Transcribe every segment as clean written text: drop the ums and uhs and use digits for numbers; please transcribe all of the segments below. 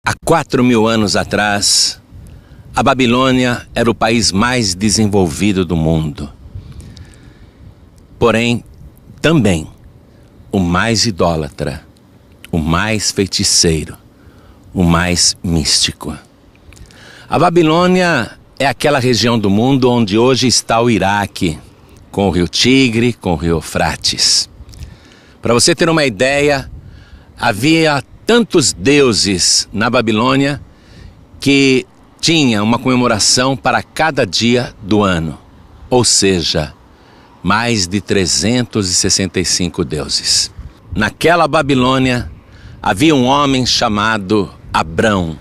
Há 4.000 anos atrás, a Babilônia era o país mais desenvolvido do mundo. Porém, também o mais idólatra, o mais feiticeiro, o mais místico. A Babilônia é aquela região do mundo onde hoje está o Iraque, com o rio Tigre, com o rio Eufrates. Para você ter uma ideia, havia tantos deuses na Babilônia que tinha uma comemoração para cada dia do ano, ou seja, mais de 365 deuses. Naquela Babilônia havia um homem chamado Abrão.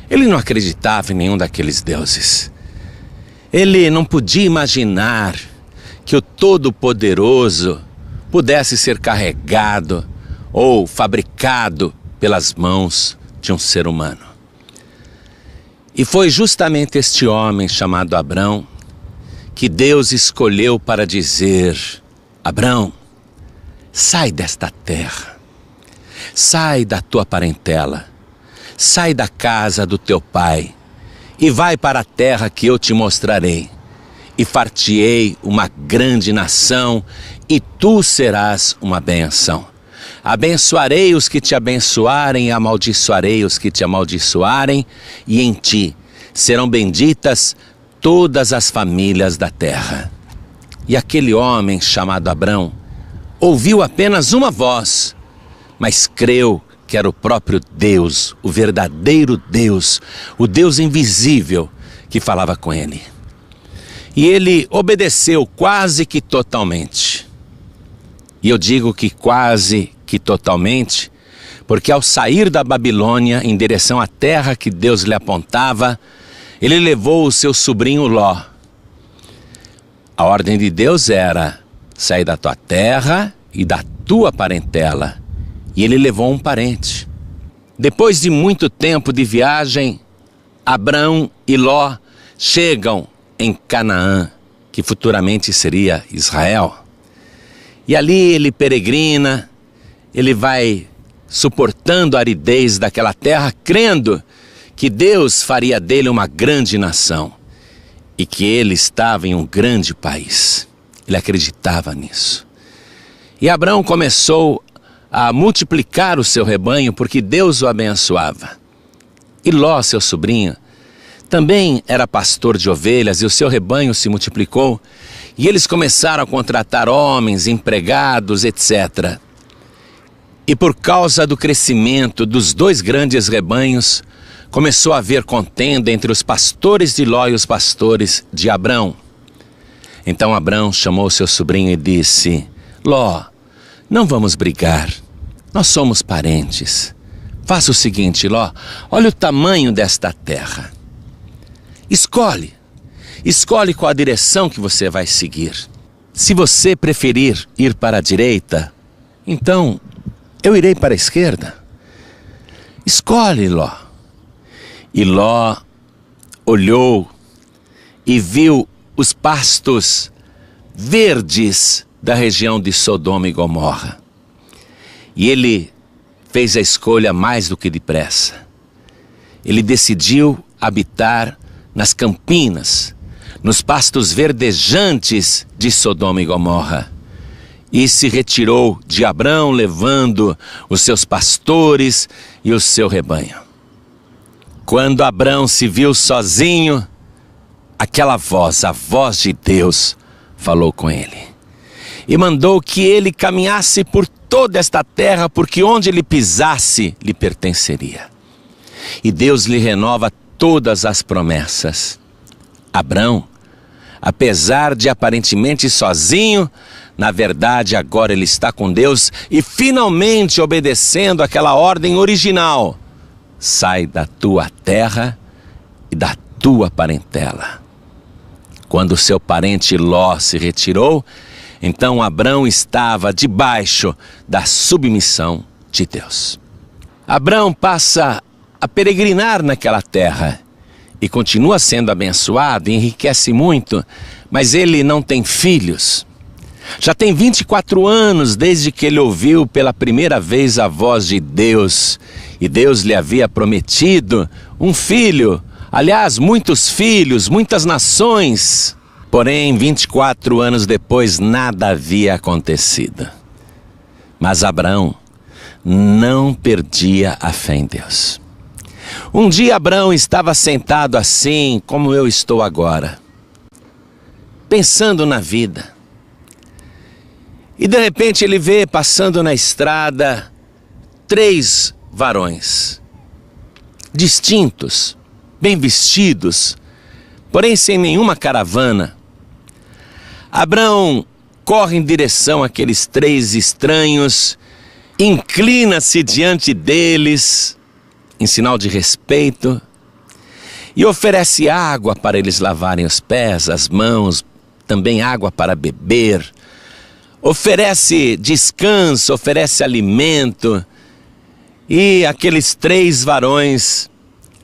Ele não acreditava em nenhum daqueles deuses. Ele não podia imaginar que o Todo-Poderoso pudesse ser carregado ou fabricado pelas mãos de um ser humano. E foi justamente este homem chamado Abrão que Deus escolheu para dizer: Abrão, sai desta terra, sai da tua parentela, sai da casa do teu pai e vai para a terra que eu te mostrarei, e far-te-ei uma grande nação, e tu serás uma bênção. Abençoarei os que te abençoarem, e amaldiçoarei os que te amaldiçoarem, e em ti serão benditas todas as famílias da terra. E aquele homem chamado Abrão ouviu apenas uma voz, mas creu que era o próprio Deus, o verdadeiro Deus, o Deus invisível que falava com ele. E ele obedeceu quase que totalmente. E eu digo que quase que totalmente, porque ao sair da Babilônia em direção à terra que Deus lhe apontava, ele levou o seu sobrinho Ló. A ordem de Deus era sair da tua terra e da tua parentela, e ele levou um parente. Depois de muito tempo de viagem, Abrão e Ló chegam em Canaã, que futuramente seria Israel. E ali ele peregrina, ele vai suportando a aridez daquela terra, crendo que Deus faria dele uma grande nação e que ele estava em um grande país. Ele acreditava nisso. E Abrão começou a multiplicar o seu rebanho porque Deus o abençoava. E Ló, seu sobrinho, também era pastor de ovelhas e o seu rebanho se multiplicou. E eles começaram a contratar homens, empregados, etc. E por causa do crescimento dos dois grandes rebanhos, começou a haver contenda entre os pastores de Ló e os pastores de Abrão. Então Abrão chamou seu sobrinho e disse: Ló, não vamos brigar, nós somos parentes. Faça o seguinte, Ló, olha o tamanho desta terra. Escolhe qual a direção que você vai seguir. Se você preferir ir para a direita, então eu irei para a esquerda. Escolhe, Ló. E Ló olhou e viu os pastos verdes da região de Sodoma e Gomorra. E ele fez a escolha mais do que depressa. Ele decidiu habitar nas campinas, nos pastos verdejantes de Sodoma e Gomorra. E se retirou de Abrão, levando os seus pastores e o seu rebanho. Quando Abrão se viu sozinho, aquela voz, a voz de Deus, falou com ele. E mandou que ele caminhasse por toda esta terra, porque onde ele pisasse, lhe pertenceria. E Deus lhe renova todas as promessas. Abrão, apesar de aparentemente sozinho, na verdade agora ele está com Deus e finalmente obedecendo aquela ordem original: sai da tua terra e da tua parentela. Quando seu parente Ló se retirou, então Abrão estava debaixo da submissão de Deus. Abrão passa a peregrinar naquela terra e continua sendo abençoado, enriquece muito, mas ele não tem filhos. Já tem 24 anos desde que ele ouviu pela primeira vez a voz de Deus E Deus lhe havia prometido um filho, aliás, muitos filhos, muitas nações. Porém, 24 anos depois, nada havia acontecido. Mas Abraão não perdia a fé em Deus. Um dia Abraão estava sentado assim, como eu estou agora, pensando na vida. E de repente ele vê passando na estrada 3 varões, distintos, bem vestidos, porém sem nenhuma caravana. Abraão corre em direção àqueles 3 estranhos, inclina-se diante deles, em sinal de respeito, e oferece água para eles lavarem os pés, as mãos, também água para beber. Oferece descanso, oferece alimento, e aqueles 3 varões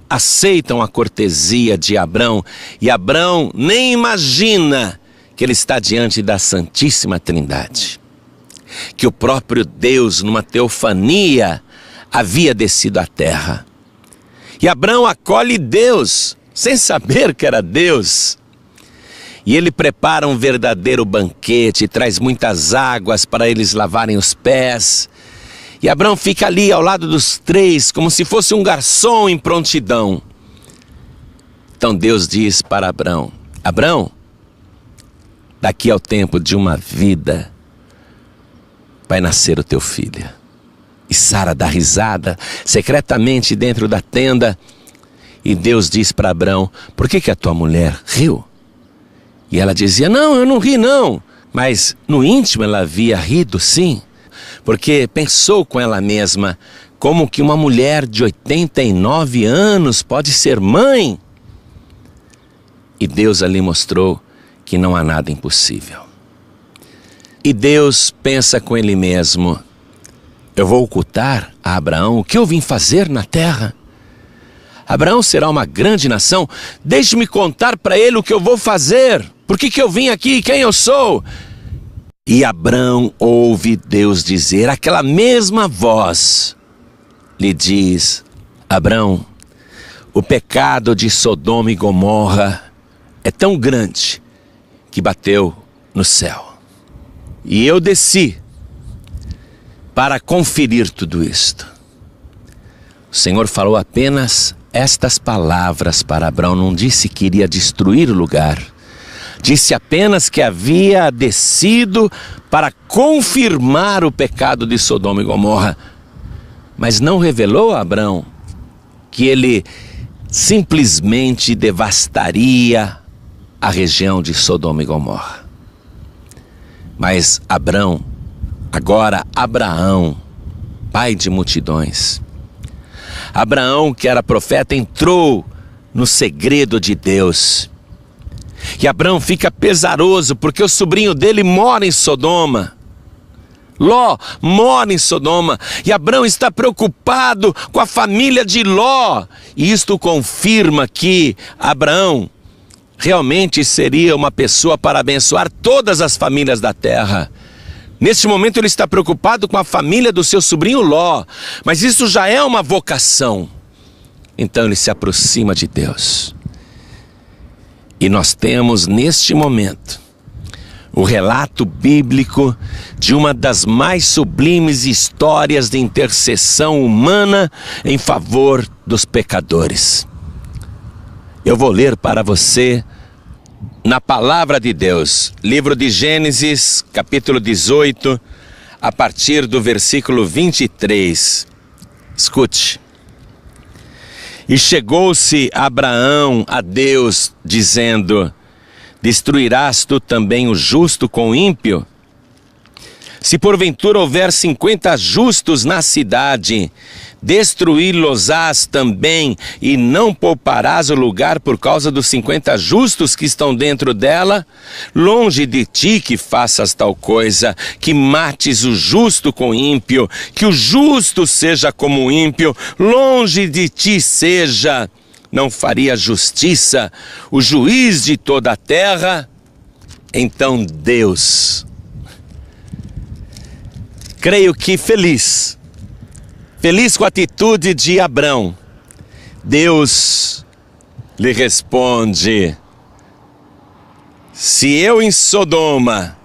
aceitam a cortesia de Abraão, e Abraão nem imagina que ele está diante da Santíssima Trindade, que o próprio Deus, numa teofania, havia descido à terra. E Abraão acolhe Deus, sem saber que era Deus. E ele prepara um verdadeiro banquete, traz muitas águas para eles lavarem os pés. E Abraão fica ali ao lado dos 3, como se fosse um garçom em prontidão. Então Deus diz para Abraão: Abraão, daqui ao tempo de uma vida, vai nascer o teu filho. E Sara dá risada, secretamente dentro da tenda. E Deus diz para Abraão: por que a tua mulher riu? E ela dizia: não, eu não ri não. Mas no íntimo ela havia rido sim, porque pensou com ela mesma: como que uma mulher de 89 anos pode ser mãe? E Deus ali mostrou que não há nada impossível. E Deus pensa com ele mesmo: eu vou ocultar a Abraão o que eu vim fazer na terra? Abraão será uma grande nação, deixe-me contar para ele o que eu vou fazer. Por que eu vim aqui? Quem eu sou? E Abraão ouve Deus dizer, aquela mesma voz lhe diz: Abraão, o pecado de Sodoma e Gomorra é tão grande que bateu no céu. E eu desci para conferir tudo isto. O Senhor falou apenas estas palavras para Abraão, não disse que iria destruir o lugar. Disse apenas que havia descido para confirmar o pecado de Sodoma e Gomorra. Mas não revelou a Abraão que ele simplesmente devastaria a região de Sodoma e Gomorra. Mas Abraão, agora Abraão, pai de multidões, Abraão, que era profeta, entrou no segredo de Deus. E Abraão fica pesaroso porque o sobrinho dele mora em Sodoma. Ló mora em Sodoma. E Abraão está preocupado com a família de Ló. E isto confirma que Abraão realmente seria uma pessoa para abençoar todas as famílias da terra. Neste momento ele está preocupado com a família do seu sobrinho Ló, mas isso já é uma vocação. Então ele se aproxima de Deus. E nós temos neste momento o relato bíblico de uma das mais sublimes histórias de intercessão humana em favor dos pecadores. Eu vou ler para você na palavra de Deus, livro de Gênesis, capítulo 18, a partir do versículo 23. Escute. E chegou-se Abraão a Deus, dizendo: destruirás tu também o justo com o ímpio? Se porventura houver 50 justos na cidade, destruí-los-ás também, e não pouparás o lugar por causa dos 50 justos que estão dentro dela? Longe de ti que faças tal coisa, que mates o justo com o ímpio, que o justo seja como o ímpio, longe de ti seja. Não faria justiça o juiz de toda a terra? Então Deus, creio que feliz, Feliz com a atitude de Abrão, Deus lhe responde: se eu em Sodoma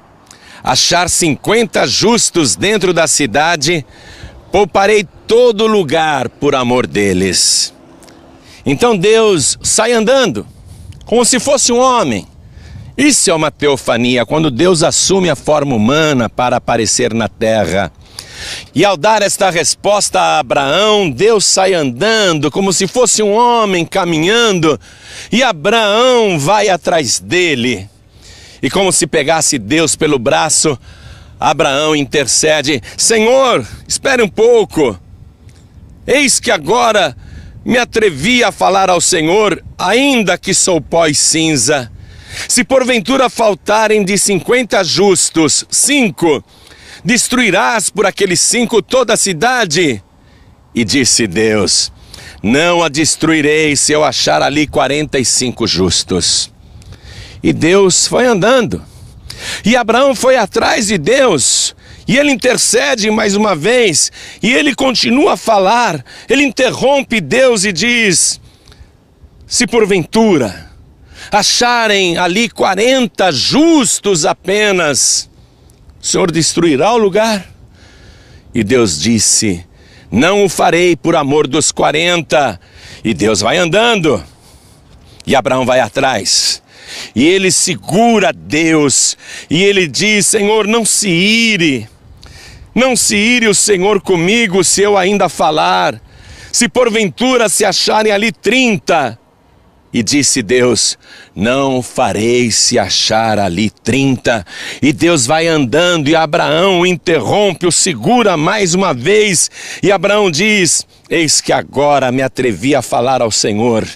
achar 50 justos dentro da cidade, pouparei todo lugar por amor deles. Então Deus sai andando, como se fosse um homem. Isso é uma teofania, quando Deus assume a forma humana para aparecer na terra. E ao dar esta resposta a Abraão, Deus sai andando como se fosse um homem caminhando, e Abraão vai atrás dele. E como se pegasse Deus pelo braço, Abraão intercede: Senhor, espere um pouco. Eis que agora me atrevi a falar ao Senhor, ainda que sou pó e cinza. Se porventura faltarem de 50 justos 5, destruirás por aqueles 5 toda a cidade? E disse Deus: não a destruirei se eu achar ali 45 justos. E Deus foi andando, e Abraão foi atrás de Deus, e ele intercede mais uma vez, e ele continua a falar. Ele interrompe Deus e diz: se porventura acharem ali 40 justos apenas, o Senhor destruirá o lugar? E Deus disse: não o farei por amor dos 40. E Deus vai andando, e Abraão vai atrás, e ele segura Deus, e ele diz: Senhor, não se ire o Senhor comigo se eu ainda falar. Se porventura se acharem ali 30. E disse Deus: não farei se achar ali 30. E Deus vai andando, e Abraão o interrompe, o segura mais uma vez. E Abraão diz: eis que agora me atrevi a falar ao Senhor.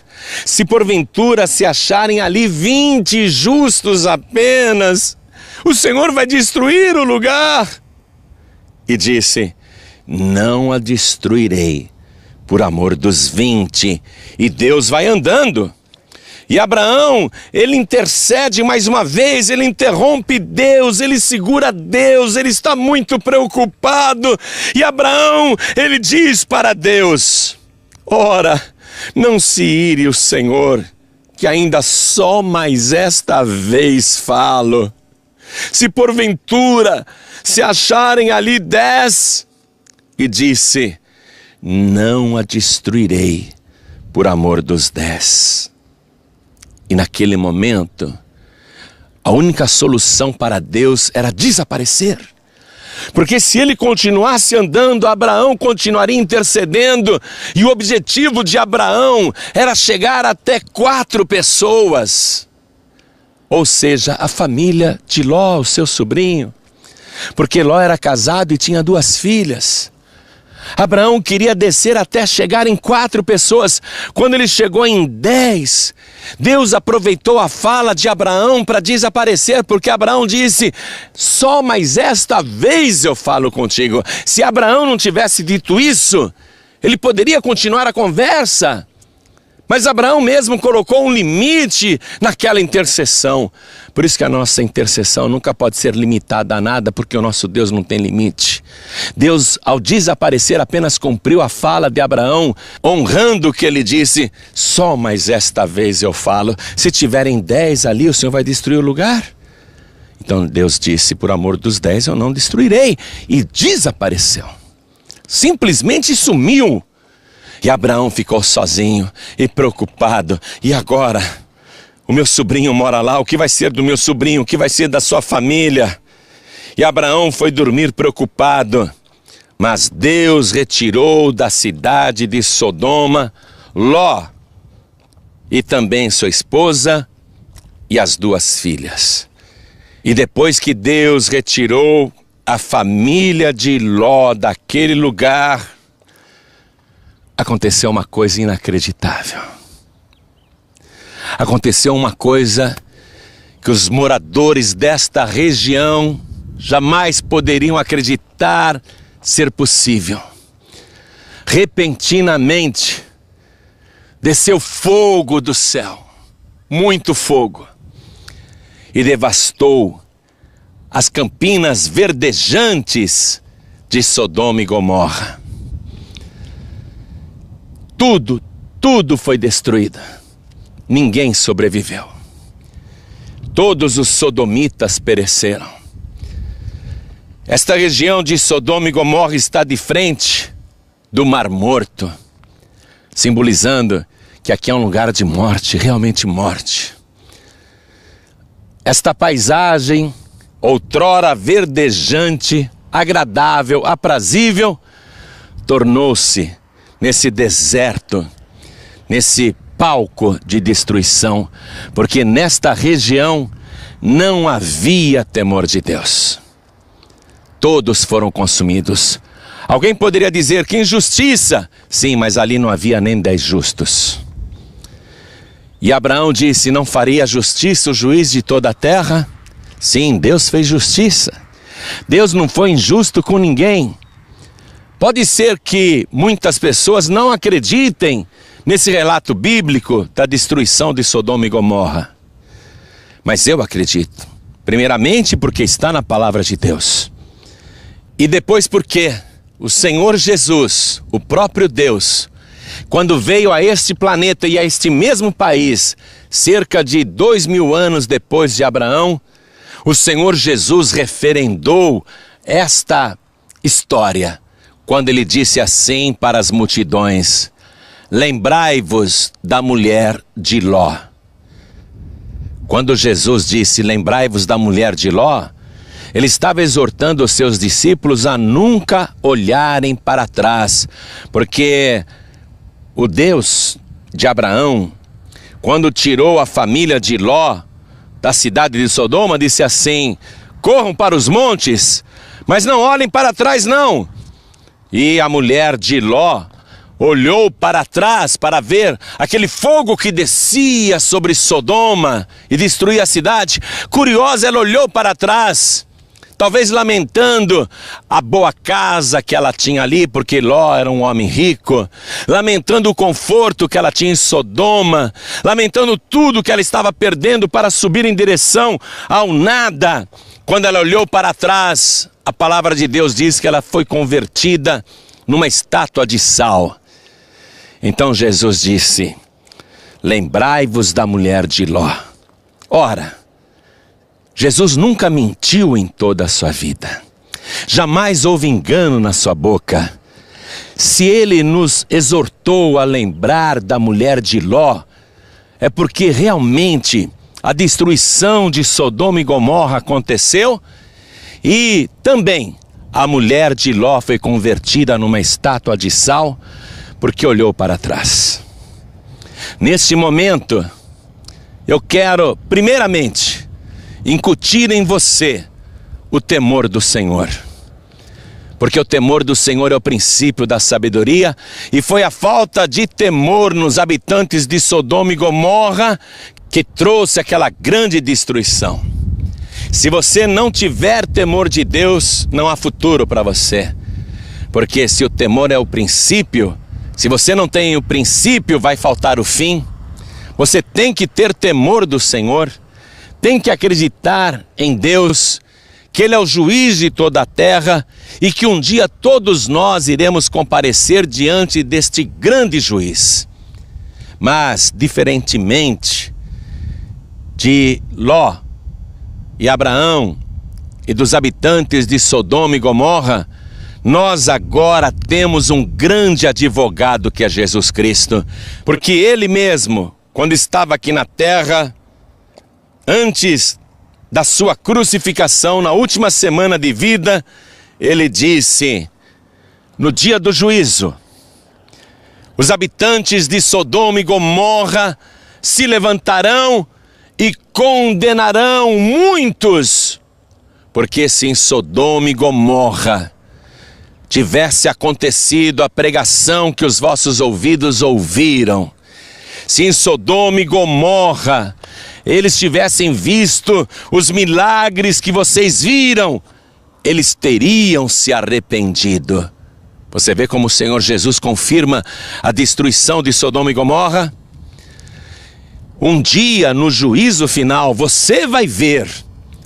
Se porventura se acharem ali 20 justos apenas, o Senhor vai destruir o lugar. E disse: não a destruirei por amor dos 20. E Deus vai andando. E Abraão, ele intercede mais uma vez, ele interrompe Deus, ele segura Deus, ele está muito preocupado. E Abraão, ele diz para Deus: ora, não se ire o Senhor, que ainda só mais esta vez falo. Se porventura se acharem ali 10, e disse: não a destruirei por amor dos 10. E naquele momento, a única solução para Deus era desaparecer. Porque se ele continuasse andando, Abraão continuaria intercedendo. E o objetivo de Abraão era chegar até 4 pessoas. Ou seja, a família de Ló, o seu sobrinho. Porque Ló era casado e tinha 2 filhas. Abraão queria descer até chegar em 4 pessoas. Quando ele chegou em 10, Deus aproveitou a fala de Abraão para desaparecer, porque Abraão disse: só mais esta vez eu falo contigo. Se Abraão não tivesse dito isso, ele poderia continuar a conversa. Mas Abraão mesmo colocou um limite naquela intercessão. Por isso que a nossa intercessão nunca pode ser limitada a nada, porque o nosso Deus não tem limite. Deus, ao desaparecer, apenas cumpriu a fala de Abraão, honrando o que ele disse: só mais esta vez eu falo. Se tiverem 10 ali, o Senhor vai destruir o lugar? Então Deus disse: por amor dos 10 eu não destruirei. E desapareceu. Simplesmente sumiu. E Abraão ficou sozinho e preocupado. E agora? O meu sobrinho mora lá, o que vai ser do meu sobrinho? O que vai ser da sua família? E Abraão foi dormir preocupado. Mas Deus retirou da cidade de Sodoma Ló, e também sua esposa e as 2 filhas. E depois que Deus retirou a família de Ló daquele lugar, aconteceu uma coisa inacreditável. Aconteceu uma coisa que os moradores desta região jamais poderiam acreditar ser possível. Repentinamente, desceu fogo do céu, muito fogo, e devastou as campinas verdejantes de Sodoma e Gomorra. tudo foi destruído. Ninguém sobreviveu. Todos os sodomitas pereceram. Esta região de Sodoma e Gomorra está de frente do Mar Morto, simbolizando que aqui é um lugar de morte, realmente morte. Esta paisagem, outrora verdejante, agradável, aprazível, tornou-se nesse deserto, nesse palco de destruição, porque nesta região não havia temor de Deus. Todos foram consumidos. Alguém poderia dizer que injustiça. Sim, mas ali não havia nem 10 justos. E Abraão disse: não faria justiça o juiz de toda a terra? Sim, Deus fez justiça. Deus não foi injusto com ninguém. Pode ser que muitas pessoas não acreditem nesse relato bíblico da destruição de Sodoma e Gomorra. Mas eu acredito. Primeiramente porque está na palavra de Deus. E depois porque o Senhor Jesus, o próprio Deus, quando veio a este planeta e a este mesmo país, cerca de 2000 anos depois de Abraão, o Senhor Jesus referendou esta história, quando ele disse assim para as multidões: lembrai-vos da mulher de Ló. Quando Jesus disse lembrai-vos da mulher de Ló, ele estava exortando os seus discípulos a nunca olharem para trás, porque o Deus de Abraão, quando tirou a família de Ló da cidade de Sodoma, disse assim: corram para os montes, mas não olhem para trás não. E a mulher de Ló olhou para trás para ver aquele fogo que descia sobre Sodoma e destruía a cidade. Curiosa, ela olhou para trás, talvez lamentando a boa casa que ela tinha ali, porque Ló era um homem rico, lamentando o conforto que ela tinha em Sodoma, lamentando tudo que ela estava perdendo para subir em direção ao nada. Quando ela olhou para trás, a palavra de Deus diz que ela foi convertida numa estátua de sal. Então Jesus disse: lembrai-vos da mulher de Ló. Ora, Jesus nunca mentiu em toda a sua vida. Jamais houve engano na sua boca. Se ele nos exortou a lembrar da mulher de Ló, é porque realmente a destruição de Sodoma e Gomorra aconteceu e também a mulher de Ló foi convertida numa estátua de sal porque olhou para trás. Neste momento, eu quero, primeiramente, incutir em você o temor do Senhor. Porque o temor do Senhor é o princípio da sabedoria, e foi a falta de temor nos habitantes de Sodoma e Gomorra que trouxe aquela grande destruição. Se você não tiver temor de Deus, não há futuro para você. Porque se o temor é o princípio, se você não tem o princípio, vai faltar o fim. Você tem que ter temor do Senhor, tem que acreditar em Deus, que Ele é o juiz de toda a terra e que um dia todos nós iremos comparecer diante deste grande juiz. Mas, diferentemente de Ló e Abraão e dos habitantes de Sodoma e Gomorra, nós agora temos um grande advogado que é Jesus Cristo, porque Ele mesmo, quando estava aqui na terra, antes da sua crucificação, na última semana de vida, Ele disse: no dia do juízo, os habitantes de Sodoma e Gomorra se levantarão e condenarão muitos, porque se em Sodoma e Gomorra tivesse acontecido a pregação que os vossos ouvidos ouviram, se em Sodoma e Gomorra eles tivessem visto os milagres que vocês viram, eles teriam se arrependido. Você vê como o Senhor Jesus confirma a destruição de Sodoma e Gomorra? Um dia, no juízo final, você vai ver,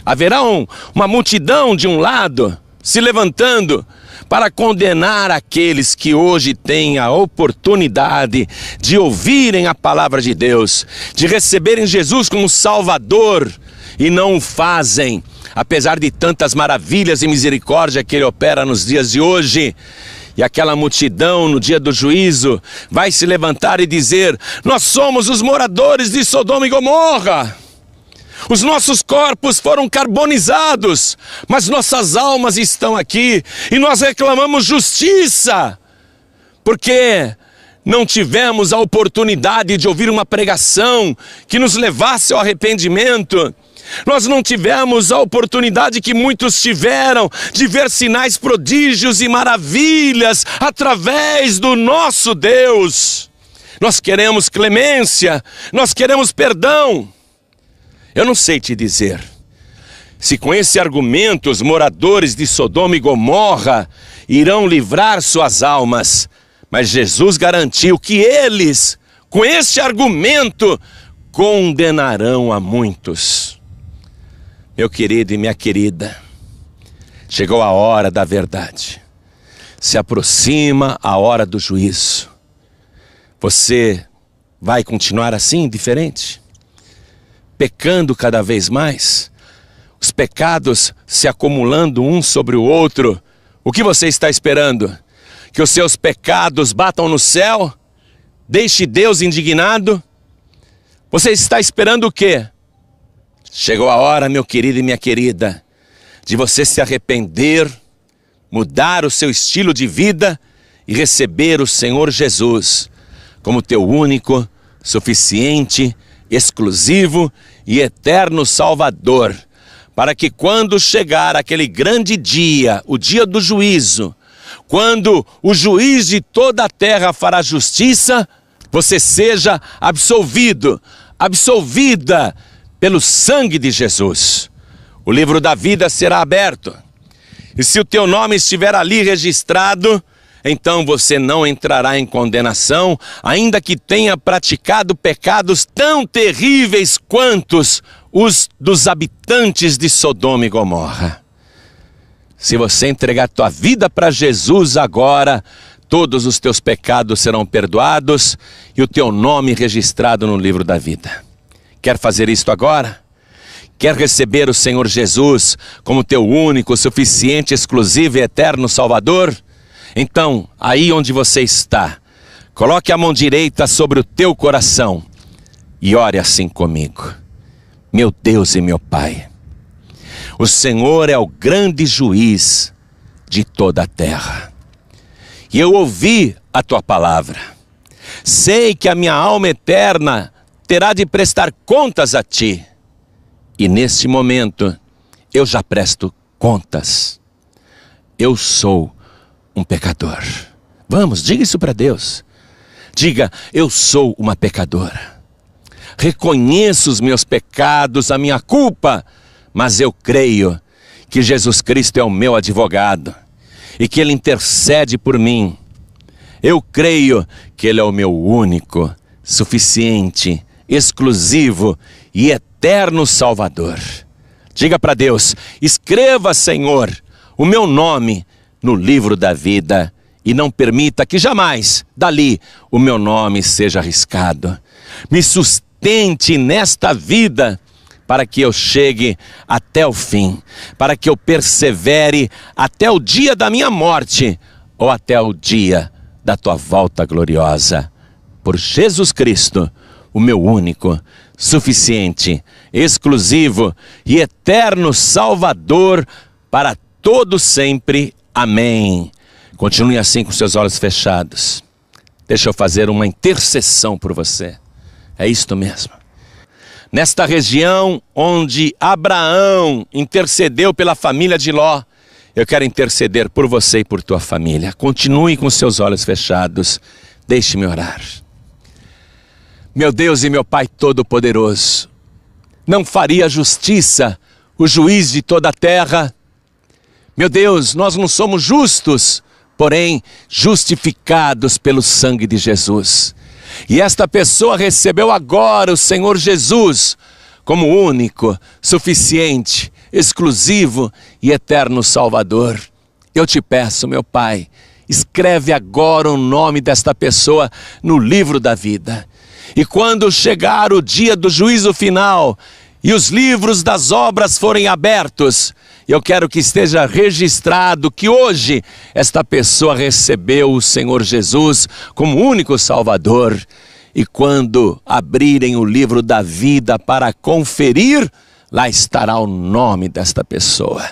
haverá uma multidão de um lado, se levantando, para condenar aqueles que hoje têm a oportunidade de ouvirem a palavra de Deus, de receberem Jesus como Salvador e não o fazem, apesar de tantas maravilhas e misericórdia que Ele opera nos dias de hoje. E aquela multidão no dia do juízo vai se levantar e dizer: nós somos os moradores de Sodoma e Gomorra. Os nossos corpos foram carbonizados, mas nossas almas estão aqui e nós reclamamos justiça, porque não tivemos a oportunidade de ouvir uma pregação que nos levasse ao arrependimento. Nós não tivemos a oportunidade que muitos tiveram de ver sinais, prodígios e maravilhas através do nosso Deus. Nós queremos clemência, nós queremos perdão. Eu não sei te dizer se com esse argumento os moradores de Sodoma e Gomorra irão livrar suas almas, mas Jesus garantiu que eles, com esse argumento, condenarão a muitos. Meu querido e minha querida, chegou a hora da verdade. Se aproxima a hora do juízo. Você vai continuar assim, indiferente? Pecando cada vez mais? Os pecados se acumulando um sobre o outro? O que você está esperando? Que os seus pecados batam no céu? Deixe Deus indignado? Você está esperando o quê? Chegou a hora, meu querido e minha querida, de você se arrepender, mudar o seu estilo de vida e receber o Senhor Jesus como teu único, suficiente, exclusivo e eterno Salvador, para que quando chegar aquele grande dia, o dia do juízo, quando o juiz de toda a terra fará justiça, você seja absolvido, absolvida pelo sangue de Jesus. O livro da vida será aberto. E se o teu nome estiver ali registrado, então você não entrará em condenação, ainda que tenha praticado pecados tão terríveis quantos os dos habitantes de Sodoma e Gomorra. Se você entregar tua vida para Jesus agora, todos os teus pecados serão perdoados e o teu nome registrado no livro da vida. Quer fazer isto agora? Quer receber o Senhor Jesus como teu único, suficiente, exclusivo e eterno Salvador? Então, aí onde você está, coloque a mão direita sobre o teu coração e ore assim comigo. Meu Deus e meu Pai, o Senhor é o grande juiz de toda a terra. E eu ouvi a tua palavra. Sei que a minha alma eterna terá de prestar contas a ti. E neste momento, eu já presto contas. Eu sou um pecador. Vamos, diga isso para Deus. Diga: eu sou uma pecadora. Reconheço os meus pecados, a minha culpa, mas eu creio que Jesus Cristo é o meu advogado e que Ele intercede por mim. Eu creio que Ele é o meu único, suficiente, exclusivo e eterno Salvador. Diga para Deus: escreva, Senhor, o meu nome no livro da vida e não permita que jamais dali o meu nome seja arriscado. Me sustente nesta vida para que eu chegue até o fim, para que eu persevere até o dia da minha morte ou até o dia da tua volta gloriosa. Por Jesus Cristo, o meu único, suficiente, exclusivo e eterno Salvador para todo sempre. Amém. Continue assim com seus olhos fechados. Deixa eu fazer uma intercessão por você. É isto mesmo. Nesta região onde Abraão intercedeu pela família de Ló, eu quero interceder por você e por tua família. Continue com seus olhos fechados. Deixe-me orar. Meu Deus e meu Pai Todo-Poderoso, não faria justiça o juiz de toda a terra? Meu Deus, nós não somos justos, porém justificados pelo sangue de Jesus. E esta pessoa recebeu agora o Senhor Jesus como único, suficiente, exclusivo e eterno Salvador. Eu te peço, meu Pai, escreve agora o nome desta pessoa no livro da vida. E quando chegar o dia do juízo final e os livros das obras forem abertos, eu quero que esteja registrado que hoje esta pessoa recebeu o Senhor Jesus como único Salvador. E quando abrirem o livro da vida para conferir, lá estará o nome desta pessoa.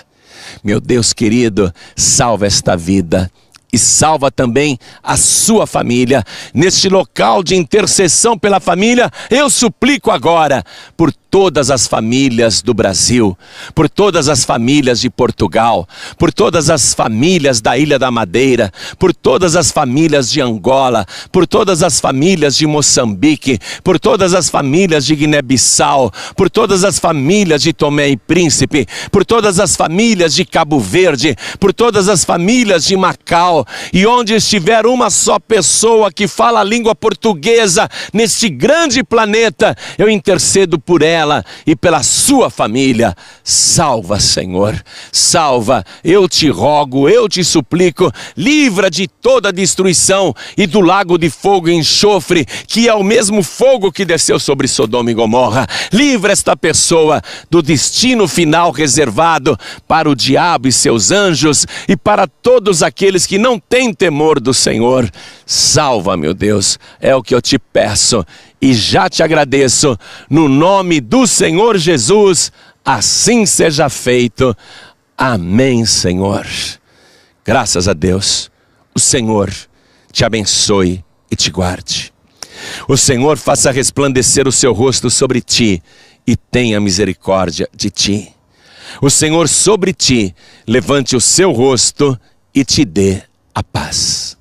Meu Deus querido, salva esta vida e salva também a sua família. Neste local de intercessão pela família, eu suplico agora por todas as famílias do Brasil, por todas as famílias de Portugal, por todas as famílias da Ilha da Madeira, por todas as famílias de Angola, por todas as famílias de Moçambique, por todas as famílias de Guiné-Bissau, por todas as famílias de Tomé e Príncipe, por todas as famílias de Cabo Verde, por todas as famílias de Macau, e onde estiver uma só pessoa que fala a língua portuguesa neste grande planeta, eu intercedo por ela e pela sua família. Salva, Senhor, salva, eu te rogo, eu te suplico, livra de toda destruição e do lago de fogo e enxofre, que é o mesmo fogo que desceu sobre Sodoma e Gomorra. Livra esta pessoa do destino final reservado para o diabo e seus anjos e para todos aqueles que não têm temor do Senhor. Salva, meu Deus, é o que eu te peço e já te agradeço, no nome do Senhor Jesus, assim seja feito. Amém, Senhor. Graças a Deus. O Senhor te abençoe e te guarde. O Senhor faça resplandecer o seu rosto sobre ti e tenha misericórdia de ti. O Senhor sobre ti levante o seu rosto e te dê a paz.